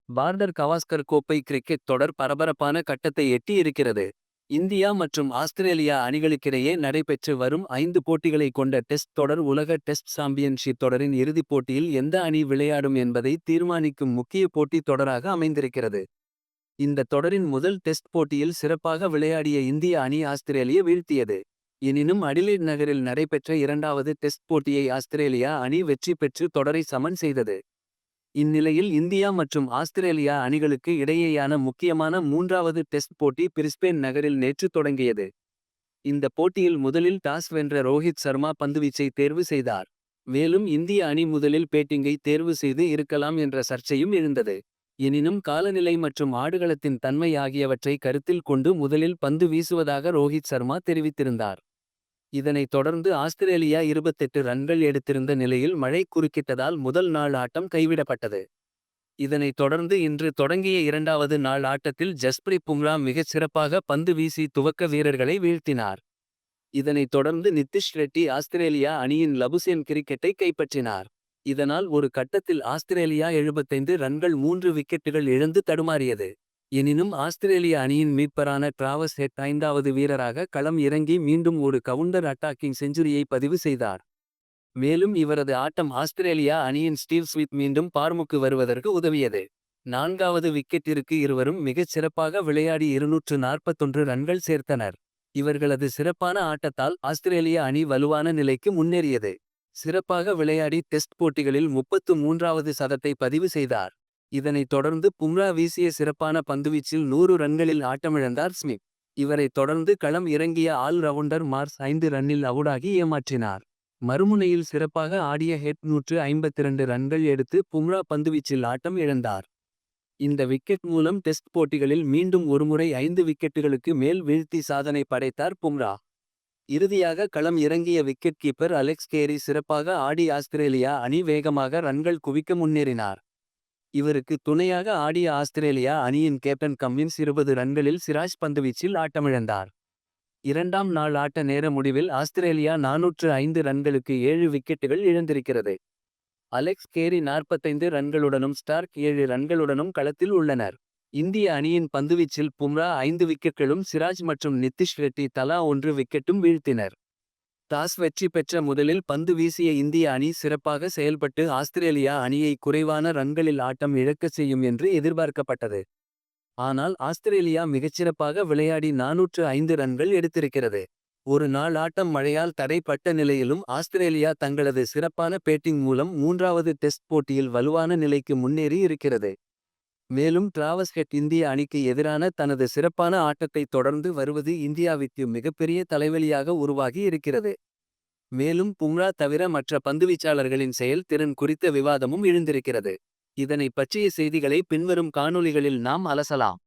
Border Gavaskar கோப்பை cricket தொடர் பரபரப்பான கட்டத்தை எட்டி இருக்கிறது. இந்தியா மற்றும் ஆஸ்திரேலியா அணிகளுக்கிடையே நடைபெற்று வரும் 5 போட்டிகளை கொண்ட டெஸ்ட் தொடர் உலக டெஸ்ட் சாம்பியன்ஷிப் தொடரின் இறுதிப் போட்டியில் எந்த அணி விளையாடும் என்பதை தீர்மானிக்கும் முக்கிய போட்டி தொடராக அமைந்திருக்கிறது. இந்த தொடரின் முதல் டெஸ்ட் போட்டியில் சிறப்பாக விளையாடிய இந்திய அணி ஆஸ்திரேலியா வீழ்த்தியது. எனினும் அடிலேட் நகரில் நடைபெற்ற இரண்டாவது டெஸ்ட் போட்டியை ஆஸ்திரேலியா அணி வெற்றி பெற்று தொடரை சமன் செய்தது. இந்நிலையில் இந்தியா மற்றும் ஆஸ்திரேலியா அணிகளுக்கு இடையேயான முக்கியமான மூன்றாவது டெஸ்ட் போட்டி பிரிஸ்பேன் நகரில் நேற்று தொடங்கியது. இந்த போட்டியில் முதலில் டாஸ் வென்ற ரோஹித் சர்மா பந்துவீச்சை தேர்வு செய்தார். மேலும் இந்திய அணி முதலில் பேட்டிங்கை தேர்வு செய்து இருக்கலாம் என்ற சர்ச்சையும் எழுந்தது. எனினும் காலநிலை மற்றும் ஆடுகளத்தின் தன்மை ஆகியவற்றை கருத்தில் கொண்டு முதலில் பந்து வீசுவதாக ரோஹித் சர்மா தெரிவித்திருந்தார். இதனைத் தொடர்ந்து ஆஸ்திரேலியா 28 ரன்கள் எடுத்திருந்த நிலையில் மழை குறுக்கிட்டதால் முதல் நாள் ஆட்டம் கைவிடப்பட்டது. இதனைத் தொடர்ந்து இன்று தொடங்கிய இரண்டாவது நாள் ஆட்டத்தில் ஜஸ்பிரித் பும்ரா மிகச் சிறப்பாக பந்து வீசி துவக்க வீரர்களை வீழ்த்தினார். இதனைத் தொடர்ந்து நித்திஷ் ரெட்டி ஆஸ்திரேலியா அணியின் லபுசேன் கிரிக்கெட்டை கைப்பற்றினார். இதனால் ஒரு கட்டத்தில் ஆஸ்திரேலியா 75 ரன்கள் 3 விக்கெட்டுகள் இழந்து தடுமாறியது. எனினும் ஆஸ்திரேலிய அணியின் மீட்பரான டிராவஸ் ஹெட் 5வது வீரராக களம் இறங்கி மீண்டும் ஒரு கவுண்டர் அட்டாக்கிங் செஞ்சுரியை பதிவு செய்தார். மேலும் இவரது ஆட்டம் ஆஸ்திரேலியா அணியின் ஸ்டீவ் ஸ்மித் மீண்டும் பார்முக்கு வருவதற்கு உதவியது. 4வது விக்கெட்டிற்கு இருவரும் மிகச் சிறப்பாக விளையாடி 241 ரன்கள் சேர்த்தனர். இவர்களது சிறப்பான ஆட்டத்தால் ஆஸ்திரேலிய அணி வலுவான நிலைக்கு முன்னேறியது. சிறப்பாக விளையாடி டெஸ்ட் போட்டிகளில் 33வது சதத்தை பதிவு செய்தார். இதனைத் தொடர்ந்து பும்ரா வீசிய சிறப்பான பந்துவீச்சில் 100 ரன்களில் ஆட்டமிழந்தார் ஸ்மித். இவரைத் தொடர்ந்து களம் இறங்கிய ஆல் ரவுண்டர் மார்ஸ் 5 ரன்னில் அவுடாகி ஏமாற்றினார். மறுமுனையில் சிறப்பாக ஆடிய ஹெட் 152 ரன்கள் எடுத்து பும்ரா பந்துவீச்சில் ஆட்டம் இழந்தார். இந்த விக்கெட் மூலம் டெஸ்ட் போட்டிகளில் மீண்டும் ஒருமுறை 5 விக்கெட்டுகளுக்கு மேல் வீழ்த்தி சாதனை படைத்தார் பும்ரா. இறுதியாக களம் இறங்கிய விக்கெட் கீப்பர் அலெக்ஸ் கேரி சிறப்பாக ஆடி ஆஸ்திரேலியா அணி வேகமாக ரன்கள் குவிக்க முன்னேறினார். இவருக்கு துணையாக ஆடிய ஆஸ்திரேலியா அணியின் கேப்டன் கம்மின்ஸ் 20 ரன்களில் சிராஜ் பந்துவீச்சில் ஆட்டமிழந்தார். இரண்டாம் நாள் ஆட்ட நேர முடிவில் ஆஸ்திரேலியா 405 ரன்களுக்கு 7 விக்கெட்டுகள் இழந்திருக்கிறது. அலெக்ஸ் கேரி 45 ரன்களுடனும் ஸ்டார்க் 7 ரன்களுடனும் களத்தில் உள்ளனர். இந்திய அணியின் பந்துவீச்சில் பும்ரா 5 விக்கெட்களும் சிராஜ் மற்றும் நித்திஷ் ரெட்டி தலா 1 விக்கெட்டும் வீழ்த்தினர். டாஸ் வெற்றி பெற்ற முதலில் பந்து வீசிய இந்திய அணி சிறப்பாக செயல்பட்டு ஆஸ்திரேலியா அணியை குறைவான ரன்களில் ஆட்டம் இழக்கச் செய்யும் என்று எதிர்பார்க்கப்பட்டது. ஆனால் ஆஸ்திரேலியா மிகச்சிறப்பாக விளையாடி 405 ரன்கள் எடுத்திருக்கிறது. ஒரு நாள் ஆட்டம் மழையால் தடைப்பட்ட நிலையிலும் ஆஸ்திரேலியா தங்களது சிறப்பான பேட்டிங் மூலம் மூன்றாவது டெஸ்ட் போட்டியில் வலுவான நிலைக்கு முன்னேறி இருக்கிறது. மேலும் டிராவஸ் ஹெட் இந்திய அணிக்கு எதிரான தனது சிறப்பான ஆட்டத்தை தொடர்ந்து வருவது இந்தியாவிற்கு மிகப்பெரிய தலைவலியாக உருவாகி இருக்கிறது. மேலும் பும்ரா தவிர மற்ற பந்துவீச்சாளர்களின் செயல் திறன் குறித்த விவாதமும் எழுந்திருக்கிறது. இதனை பற்றிய செய்திகளை பின்வரும் காணொளிகளில் நாம் அலசலாம்.